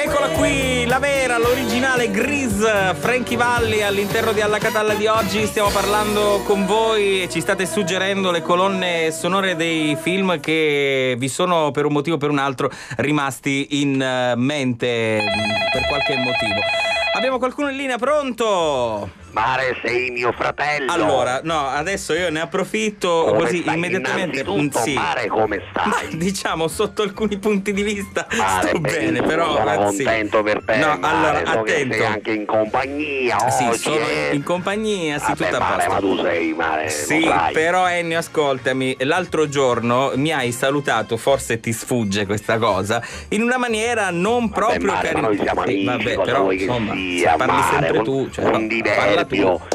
Eccola qui, la vera, l'originale Grease, Frankie Valli all'interno di Alla Catalla di oggi. Stiamo parlando con voi e ci state suggerendo le colonne sonore dei film che vi sono per un motivo o per un altro rimasti in mente per qualche motivo. Abbiamo qualcuno in linea, pronto? Mare, sei mio fratello. Allora, no, adesso io ne approfitto come così stai? immediatamente. Sì. Mare, come stai? Ma, diciamo, sotto alcuni punti di vista Mare, sto bene, però sono contento per te. No, Mare, allora, so attento. che sei anche in compagnia Sì, oggi, sono in compagnia, sì, vabbè, tutto a Mare, posto. ma tu sei, Mare, sì, lo sai. però Ennio, ascoltami, l'altro giorno mi hai salutato, forse ti sfugge questa cosa, in una maniera non proprio Mare, ma noi siamo amici, vabbè, cosa però vuoi che insomma, sia, parli Mare, sempre con, tu, cioè, con parla tu. diverbio.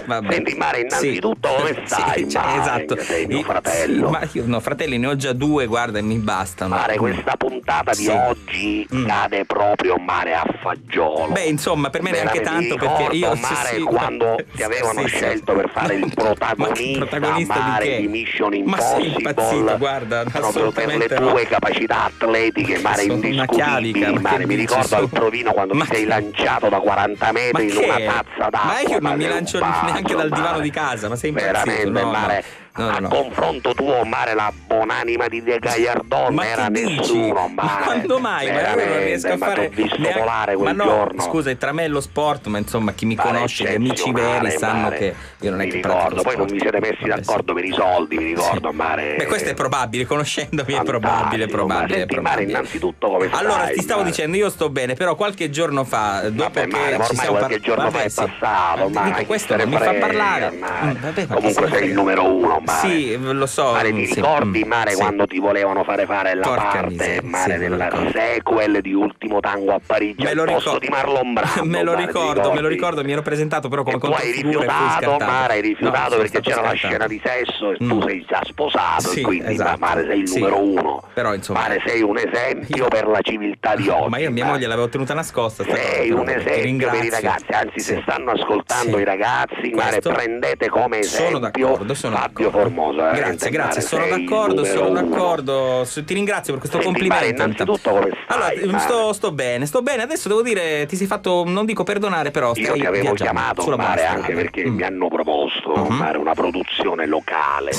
Vabbè. Senti, Mare, innanzitutto come stai? Sì, cioè, Mare, esatto. sei mio fratello. Sì, ma io no, fratelli ne ho già due, guarda, e mi bastano. Mare, questa puntata di oggi cade proprio, Mare, a fagiolo. Beh, insomma, per me neanche tanto, perché io Mare, quando ti avevano scelto per fare il protagonista, Mare, di Mission Impossible, ma sei impazzito, guarda, proprio per le tue capacità atletiche, Mare, indiscutibili. Mare, mi ricordo al provino quando ti sei lanciato da 40 metri in una tazza d'acqua. Ma io non mi lancio neanche dal divano di casa, ma sei impazzito? Veramente, no, Mare. No. A confronto tuo, Mare, la buonanima di De Gagliardon ma era che nessuno, dici? Mare. Ma quando mai? Ma io non riesco a fare. T'ho visto volare quel ma no, giorno. scusa, tra me e lo sport, ma insomma, chi mi Mare, conosce, gli amici veri, sanno Mare, che io non è mi che ricordo, poi sport. non vi siete messi d'accordo per i soldi, mi ricordo, Mare. Beh, questo è probabile, conoscendomi è probabile. Senti, Mare, innanzitutto come stai? Allora, ti stavo dicendo, io sto bene, però qualche giorno fa, dopo che Mare, ci siamo qualche giorno fa è passato, Mare. Dico, questo non mi fa parlare. Vabbè, comunque sei il numero uno, Mare. Sì, lo so. Mare, ti ricordi, Mare, quando ti volevano fare la parte, Mare, della sequel di Ultimo Tango a Parigi al posto di Marlon Brando? Me lo ricordo, mi ero presentato però come controfigura e fui scartato. Mare, hai rifiutato perché c'era la scena di sesso e tu sei già sposato e quindi, Mare, sei il numero uno. Però, insomma, Mare, sei un esempio per la civiltà di oggi. Ma io mia moglie l'avevo tenuta nascosta. Sei un esempio per i ragazzi, anzi, se stanno ascoltando i ragazzi, Mare, prendete come esempio Fabio Formosa. Grazie, sono d'accordo. Ti ringrazio per questo complimento. Mare, innanzitutto come stai? Allora, sto bene. Adesso devo dire, ti sei fatto, non dico perdonare, però io ti avevo chiamato, Mare, anche perché mi hanno proposto, Mare, una produzione locale.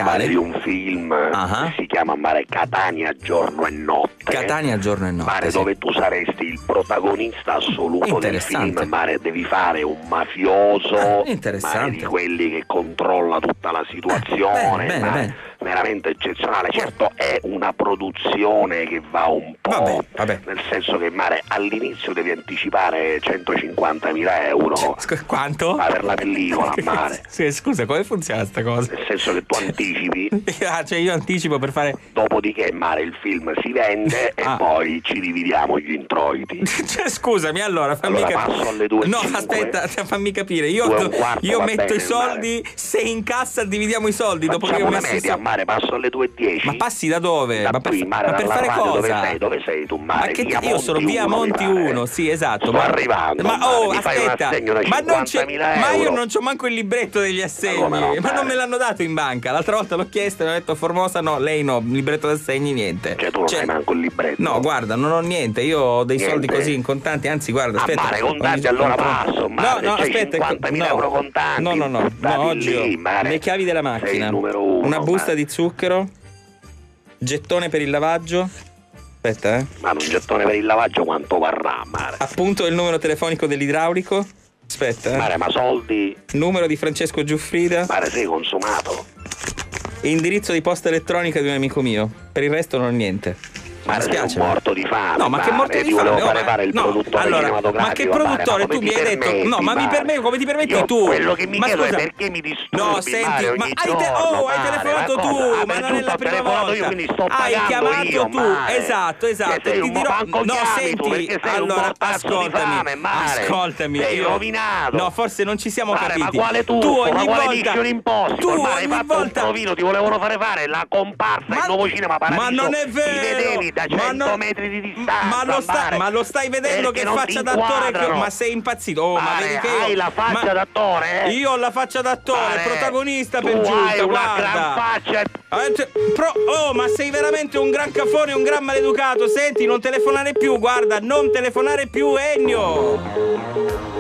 Mare, di un film che si chiama, Mare, Catania giorno e notte. Catania giorno e notte. Mare, dove tu saresti il protagonista assoluto del film. Mare, devi fare un mafioso, Mare, di quelli che controlla tutta la situazione. Bene. Veramente eccezionale. Certo, è una produzione che va un po', nel senso che, Mare, all'inizio devi anticipare 150.000 euro. Quanto? Per la pellicola, Mare. Sì, scusa, come funziona sta cosa? Nel senso che tu anticipi. Cioè io anticipo per fare. Dopodiché, Mare, il film si vende e poi ci dividiamo gli introiti. Cioè, scusami, allora fammi capire. Passo alle 2:05. No, aspetta, fammi capire. Io metto i soldi, Mare. se in cassa dividiamo i soldi. Facciamo dopo che ho una messo media, Mare, passo alle 2:10. Ma passi da dove? Da qui, Mare, per fare radio, cosa? Dove sei tu, Mare? Ma che io sono via Monti 1, sì, esatto. Sto arrivando. Ma Mare, aspetta, ma io non c'ho manco il libretto degli assegni. Ma non me l'hanno dato in banca. L'altra volta l'ho chiesto e mi hanno detto Formosa no, lei no, il libretto d'assegni niente. Cioè tu non hai manco il libretto? No, guarda, non ho niente, io ho dei soldi così in contanti, anzi guarda, aspetta. Mare, contanti allora passo, Mare. No, aspetta, 50.000 euro contanti. No, oggi le chiavi della macchina, una busta di zucchero, gettone per il lavaggio. Aspetta, Ma un gettone per il lavaggio quanto varrà, Mare? Appunto il numero telefonico dell'idraulico. Aspetta, Mare, ma soldi? Numero di Francesco Giuffrida. Mare, sei consumato? Indirizzo di posta elettronica di un amico mio. Per il resto non ho niente. Ma mi spiace, morto di fame. No, ma che morto di fame? Volevo fare il produttore cinematografico. Ma che produttore? Tu mi hai detto. No, ma mi permetti, come ti permetti tu? Quello che mi chiedo è perché mi disturbi. No, senti, ma hai telefonato tu, ma non è la prima volta. Hai chiamato tu, esatto. Ti dirò. No, senti, allora ascoltami. Sei rovinato. No, forse non ci siamo capiti. Ma quale tu? Tu ogni volta Mission Impossible. Tu ogni volta un provino, ti volevano fare la comparsa il nuovo cinema Paradiso. Ma non è vero. Ti vedevi da 100 metri di distanza. Ma lo stai vedendo che faccia d'attore? Ma sei impazzito? Ma vedi che hai la faccia d'attore? Io ho la faccia d'attore, protagonista per giunta, hai una guarda. gran faccia. Ma sei veramente un gran cafone, un gran maleducato. Senti, non telefonare più, guarda, non telefonare più, Ennio.